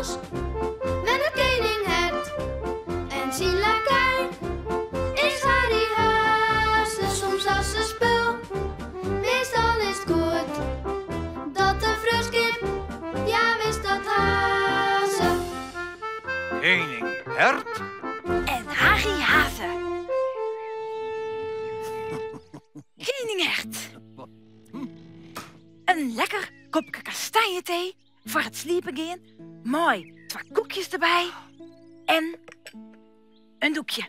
bos. Met het koninghert en zijn lakij is Harry Haase soms als een spul. Meestal is het goed dat de fruskip, ja wist dat Haase. Koninghert en Harry Haase. Koninghert. Een lekker kopje kastanjethee voor het sliepen gaan. Mooi 2 koekjes erbij. En een doekje.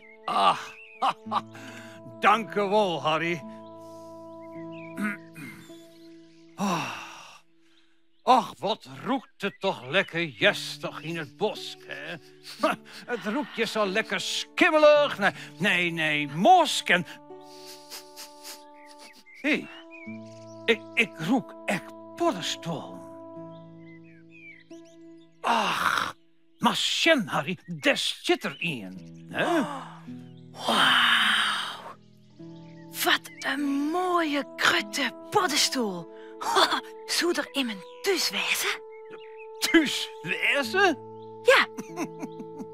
Dank u wel, Harry. Ach, wat roekt het toch lekker jestig in het bos, hè? Het roekt je zo lekker skimmelig. Nee, mosk en... Hé, ik roek echt paddenstoel. Ach, maar sjen, Harry, daar zit er in. Wauw. Wat een mooie krutte paddenstoel. Zou er in mijn thuis wezen? Thuis wezen? Ja,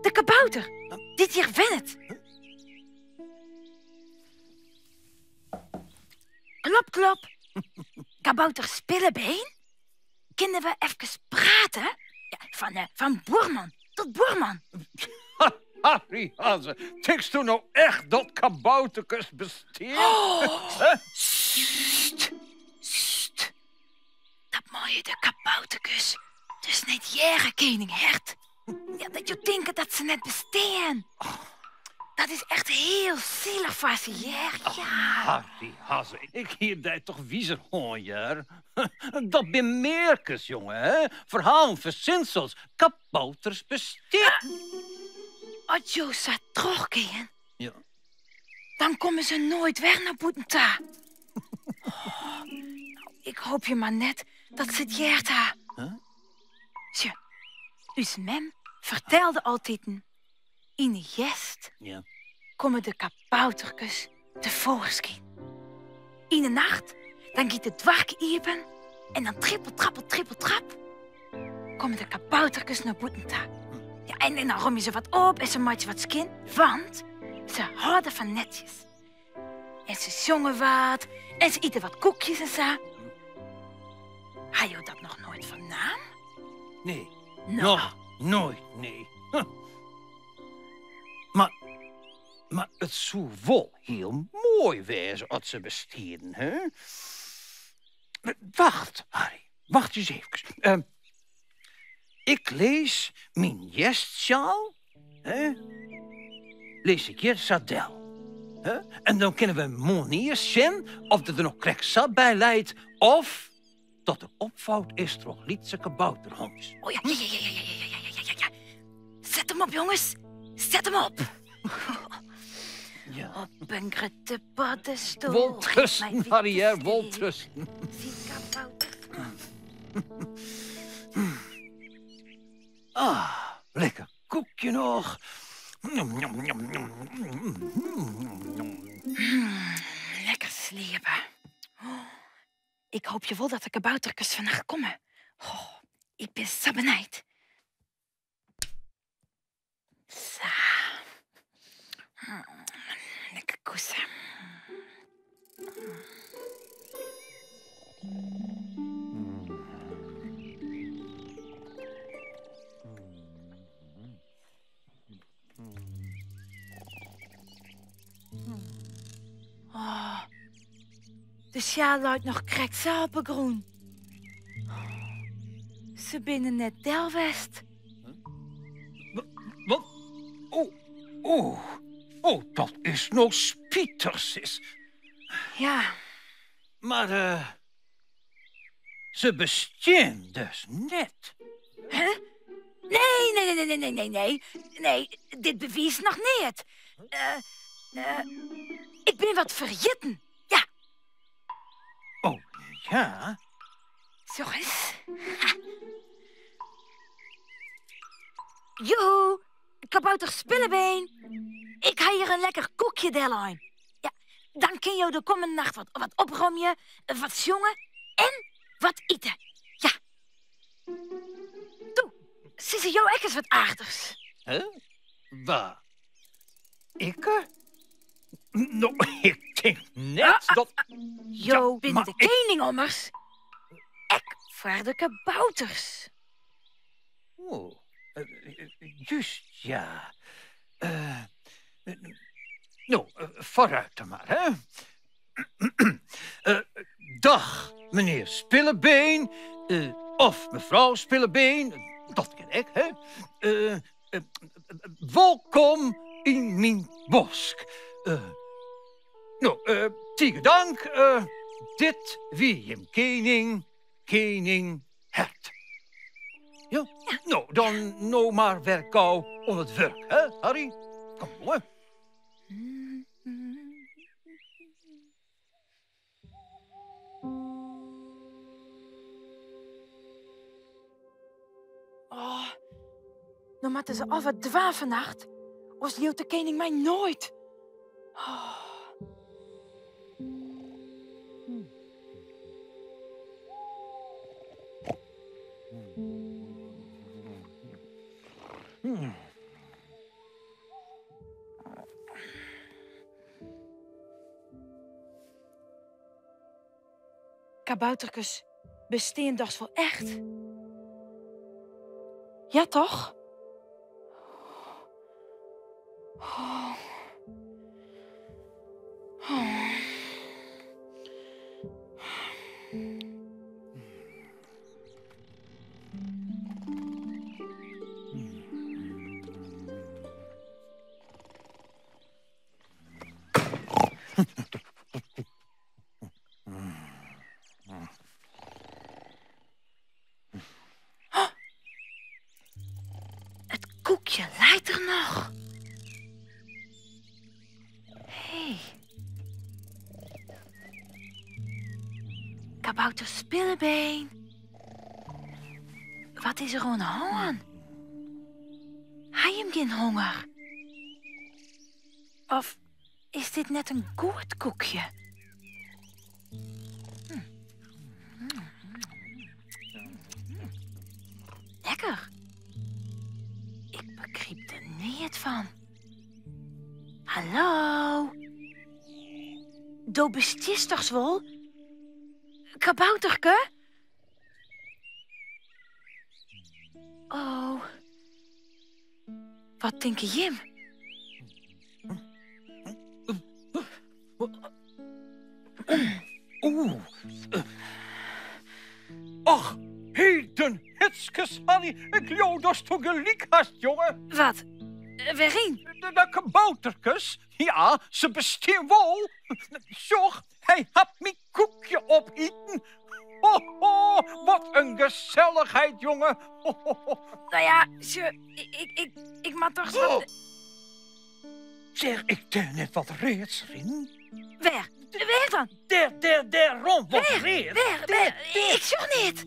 de kabouter. Dit hier Wennet. Klop, klop. Kabouter Spillebeen? Kunnen we even praten? Ja, van boerman tot boerman. Harry Haase, tekst u nou echt dat kabouterkes besteedt? Sst. Dat mooie de kabouterkus. Dus niet jaren, koninghert. Ja, dat je denkt dat ze net bestaan. Dat is echt heel zielig voor ze, ja. Harry Haase, ik hier dat toch wiezer hoor. Dat ben merkes, jongen, hè? Verhaal, verzinsels, kabouters bestaan. Als je zo terugkeren, Ja. dan komen ze nooit weg naar Boetenta. Ik hoop je maar net dat ze het jeert ha. Tje, us mem vertelde altijd in de jest komen de kabouterkes tevoorschijn. In de nacht, dan giet het dwark iepen en dan trippel, trap, komen de kabouterkes naar Boetenta. Ja, en dan rom je ze wat op en ze maakt wat skin, want ze houden van netjes. En ze zongen wat en ze eten wat koekjes en zo. Had je dat nog nooit vernaam? Nee, Nou. nog nooit, nee. Maar het zou wel heel mooi wezen als ze besteden, hè? Wacht, Harry, wacht eens even. Ik lees mijn jestsjaal, hè? Lees ik hier Sadel. Hè? En dan kunnen we moniers zien of er nog kreksat bij leidt, of tot de opvouwt is toch lietse kabouterhonds. Oh ja. Zet hem op, jongens. Zet hem op. Ja. Op een grote paddenstoel. Woltrusten, Harry, hè, woltrusten. Zie kabouter. Lekker koekje nog. Lekker slepen. Ik hoop je wel dat de kabouterkes vannacht komen. Ik ben zo benijd. Zo. Lekker kussen. De sjaal luidt nog kreksapengroen. Ze binnen net Delwest. Wat? Oh, dat is nog spietersis. Ja, Maar, ze bestaan dus net. hè? Nee, dit bewijst nog niet. Ik ben wat vergeten. Ja, Oh, ja? zo eens. Joe, kabouter Spillebeen. Ik ga hier een lekker koekje delen. Ja, dan kun je de komende nacht wat opruimen, wat zongen en wat eten. Ja. Toe. Zie ze jou ook eens wat aardigs? Hè? Waar? Ik? Nou, ik denk net dat... Jo, binnen maar de koningommers. Ik voor de kabouters. Oh, juist, ja. Nou, vooruit dan maar, hè. Dag, meneer Spillebeen. Of mevrouw Spillebeen. Dat ken ik, hè. Welkom in mijn bosk. Nou, tegen dank. Dit wie hem kening hert. Ja? Nou, dan nou maar werk gauw om het werk, hè, Harry? Kom, jongen. Oh, nou moeten ze af het 12 vannacht. Of leeuwt de koning mij nooit. Oh. Kaboutertjes bestaan toch wel echt? Ja, toch? Oh. Oh. Het koekje lijkt er nog. Hey. Kabouter Spillebeen. Wat is er aan de honger? Hij hem geen honger? Of is dit net een goed koekje? Lekker. Ik begreep er niet van. Hallo? Do bestist toch wel? Kabouterke? Oh. Wat denk je, Jim? Ach, heden hitskes, Harry. Ik jou dat toch gelijk hast, jongen. Wat? Waarin? De kaboutertjes, ja, ze bestaan wel. Zorg, hij had mijn koekje opeten. Ho, ho, wat een gezelligheid, jongen. Ho, ho, ho. Nou ja, ik mag toch zo... Oh. Zeg, ik deed net wat reeds in. Waar? Waar dan? Der rond, wat Waar? reeds. Waar? Ik zoek niet.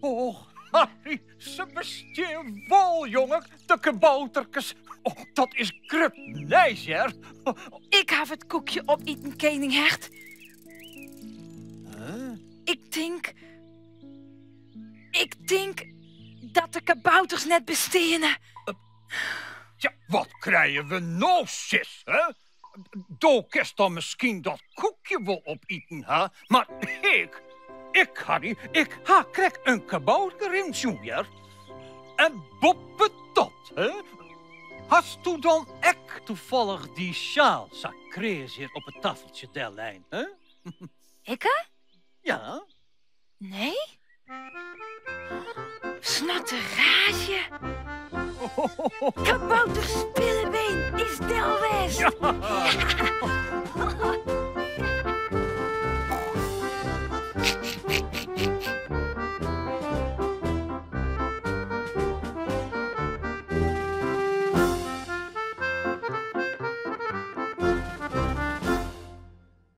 Oh, Harry, ze bestaan wel, jongen, de kaboutertjes. Oh, dat is krap nice, hè? Ik heb het koekje opeten, koninghert. Huh? Ik denk dat de kabouters net bestenen. Ja, wat krijgen we nou, sis, hè? Do kerst dan misschien dat koekje wel opeten, hè? Maar Harry, ik krijg een kabouter in junior. En boppen dat, hè? Hast u dan ek toevallig die sjaal sacrees hier op het tafeltje der lijn, hè? Ik? Ja? Nee? Snatterage. Kabouter Spillebeen is delwest. Ja.